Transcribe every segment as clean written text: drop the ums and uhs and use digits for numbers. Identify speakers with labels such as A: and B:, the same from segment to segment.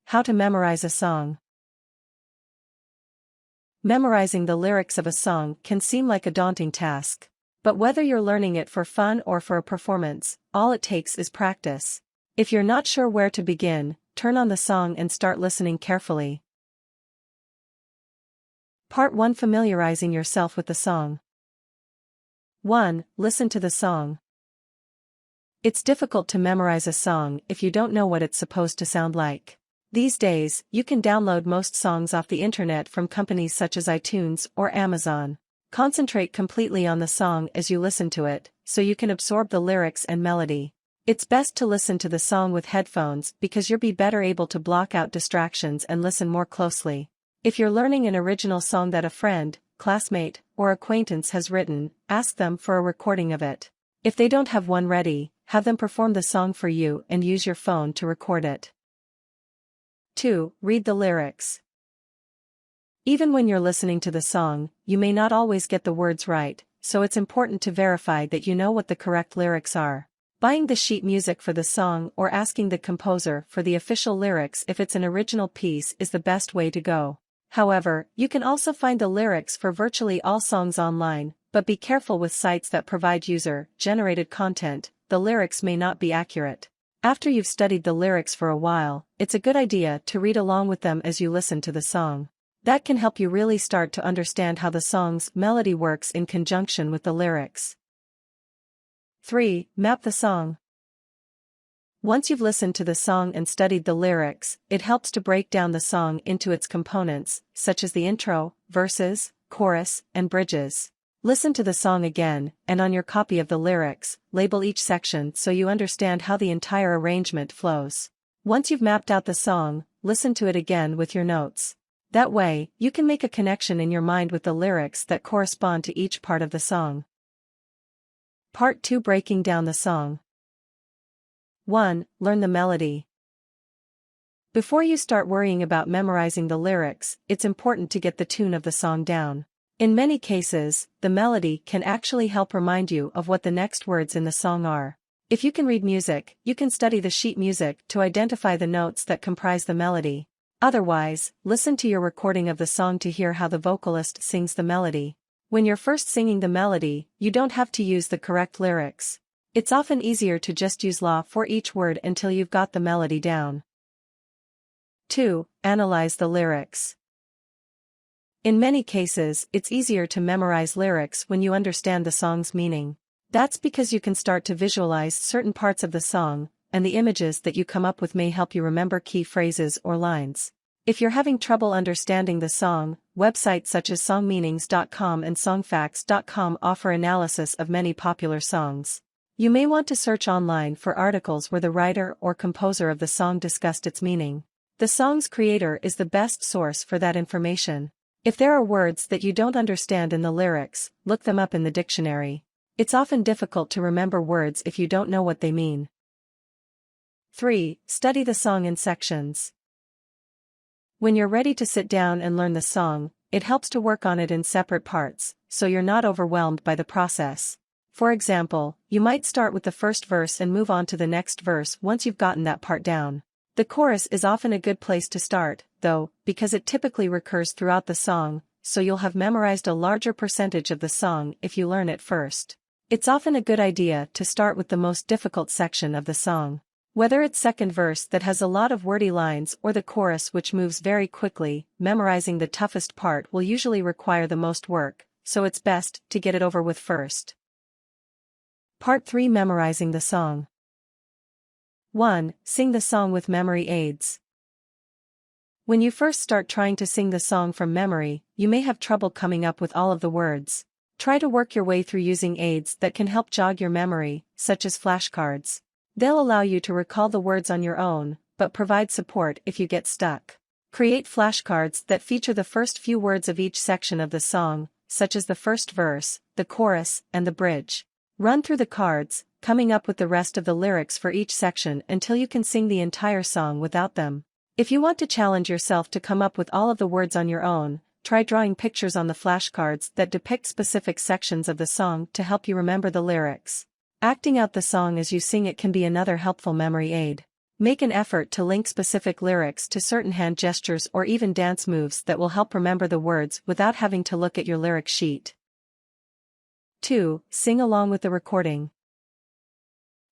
A: How to memorize a song. Memorizing the lyrics of a song can seem like a daunting task. But whether you're learning it for fun or for a performance, all it takes is practice. If you're not sure where to begin, turn on the song and start listening carefully. Part 1. Familiarizing yourself with the song. 1. Listen to the song. It's difficult to memorize a song if you don't know what it's supposed to sound like. These days, you can download most songs off the internet from companies such as iTunes or Amazon. Concentrate completely on the song as you listen to it, so you can absorb the lyrics and melody. It's best to listen to the song with headphones because you'll be better able to block out distractions and listen more closely. If you're learning an original song that a friend, classmate, or acquaintance has written, ask them for a recording of it. If they don't have one ready, have them perform the song for you and use your phone to record it. 2. Read the lyrics. Even when you're listening to the song, you may not always get the words right, so it's important to verify that you know what the correct lyrics are. Buying the sheet music for the song or asking the composer for the official lyrics if it's an original piece is the best way to go. However, you can also find the lyrics for virtually all songs online, but be careful with sites that provide user-generated content. The lyrics may not be accurate. After you've studied the lyrics for a while, it's a good idea to read along with them as you listen to the song. That can help you really start to understand how the song's melody works in conjunction with the lyrics. 3. Map the song. Once you've listened to the song and studied the lyrics, it helps to break down the song into its components, such as the intro, verses, chorus, and bridges. Listen to the song again, and on your copy of the lyrics, label each section so you understand how the entire arrangement flows. Once you've mapped out the song, listen to it again with your notes. That way, you can make a connection in your mind with the lyrics that correspond to each part of the song. Part 2. Breaking down the song. 1. Learn the melody. Before you start worrying about memorizing the lyrics, it's important to get the tune of the song down. In many cases, the melody can actually help remind you of what the next words in the song are. If you can read music, you can study the sheet music to identify the notes that comprise the melody. Otherwise, listen to your recording of the song to hear how the vocalist sings the melody. When you're first singing the melody, you don't have to use the correct lyrics. It's often easier to just use la for each word until you've got the melody down. 2. Analyze the lyrics. In many cases, it's easier to memorize lyrics when you understand the song's meaning. That's because you can start to visualize certain parts of the song, and the images that you come up with may help you remember key phrases or lines. If you're having trouble understanding the song, websites such as songmeanings.com and songfacts.com offer analysis of many popular songs. You may want to search online for articles where the writer or composer of the song discussed its meaning. The song's creator is the best source for that information. If there are words that you don't understand in the lyrics, look them up in the dictionary. It's often difficult to remember words if you don't know what they mean. 3. Study the song in sections. When you're ready to sit down and learn the song, it helps to work on it in separate parts, so you're not overwhelmed by the process. For example, you might start with the first verse and move on to the next verse once you've gotten that part down. The chorus is often a good place to start, though, because it typically recurs throughout the song, so you'll have memorized a larger percentage of the song if you learn it first. It's often a good idea to start with the most difficult section of the song. Whether it's second verse that has a lot of wordy lines or the chorus which moves very quickly, memorizing the toughest part will usually require the most work, so it's best to get it over with first. Part 3. Memorizing the song. 1. Sing the song with memory aids. When you first start trying to sing the song from memory, you may have trouble coming up with all of the words. Try to work your way through using aids that can help jog your memory, such as flashcards. They'll allow you to recall the words on your own, but provide support if you get stuck. Create flashcards that feature the first few words of each section of the song, such as the first verse, the chorus, and the bridge. Run through the cards, coming up with the rest of the lyrics for each section until you can sing the entire song without them. If you want to challenge yourself to come up with all of the words on your own, try drawing pictures on the flashcards that depict specific sections of the song to help you remember the lyrics. Acting out the song as you sing it can be another helpful memory aid. Make an effort to link specific lyrics to certain hand gestures or even dance moves that will help remember the words without having to look at your lyric sheet. 2. Sing along with the recording.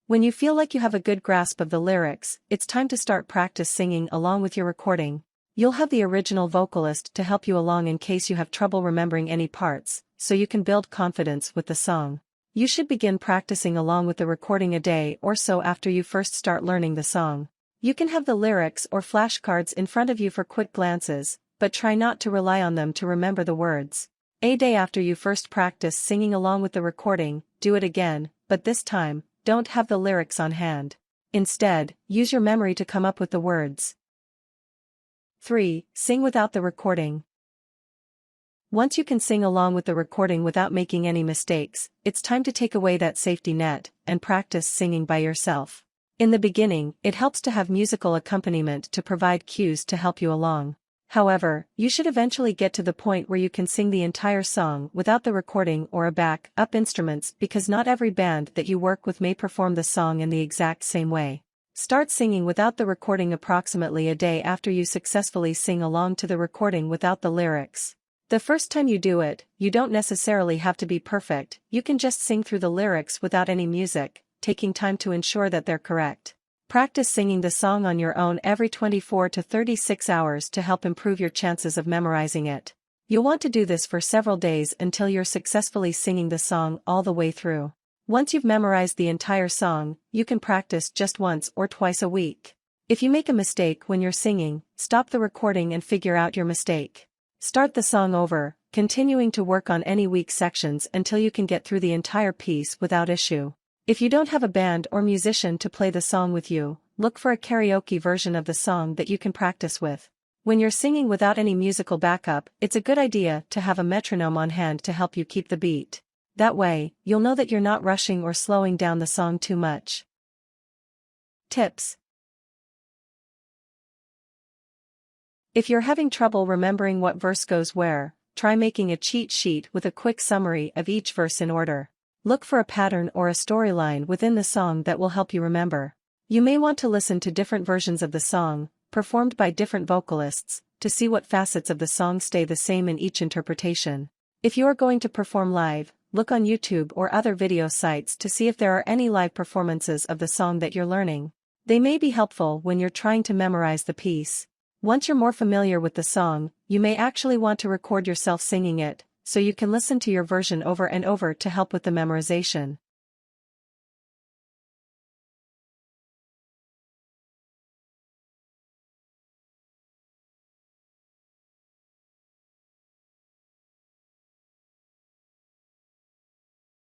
A: When you feel like you have a good grasp of the lyrics, it's time to start practice singing along with your recording. You'll have the original vocalist to help you along in case you have trouble remembering any parts, so you can build confidence with the song. You should begin practicing along with the recording a day or so after you first start learning the song. You can have the lyrics or flashcards in front of you for quick glances, but try not to rely on them to remember the words. A day after you first practice singing along with the recording, do it again, but this time, don't have the lyrics on hand. Instead, use your memory to come up with the words. 3. Sing without the recording. Once you can sing along with the recording without making any mistakes, it's time to take away that safety net and practice singing by yourself. In the beginning, it helps to have musical accompaniment to provide cues to help you along. However, you should eventually get to the point where you can sing the entire song without the recording or a back-up instruments, because not every band that you work with may perform the song in the exact same way. Start singing without the recording approximately a day after you successfully sing along to the recording without the lyrics. The first time you do it, you don't necessarily have to be perfect, you can just sing through the lyrics without any music, taking time to ensure that they're correct. Practice singing the song on your own every 24 to 36 hours to help improve your chances of memorizing it. You'll want to do this for several days until you're successfully singing the song all the way through. Once you've memorized the entire song, you can practice just once or twice a week. If you make a mistake when you're singing, stop the recording and figure out your mistake. Start the song over, continuing to work on any weak sections until you can get through the entire piece without issue. If you don't have a band or musician to play the song with you, look for a karaoke version of the song that you can practice with. When you're singing without any musical backup, it's a good idea to have a metronome on hand to help you keep the beat. That way, you'll know that you're not rushing or slowing down the song too much. Tips. If you're having trouble remembering what verse goes where, try making a cheat sheet with a quick summary of each verse in order. Look for a pattern or a storyline within the song that will help you remember. You may want to listen to different versions of the song, performed by different vocalists, to see what facets of the song stay the same in each interpretation. If you are going to perform live, look on YouTube or other video sites to see if there are any live performances of the song that you're learning. They may be helpful when you're trying to memorize the piece. Once you're more familiar with the song, you may actually want to record yourself singing it, so you can listen to your version over and over to help with the memorization.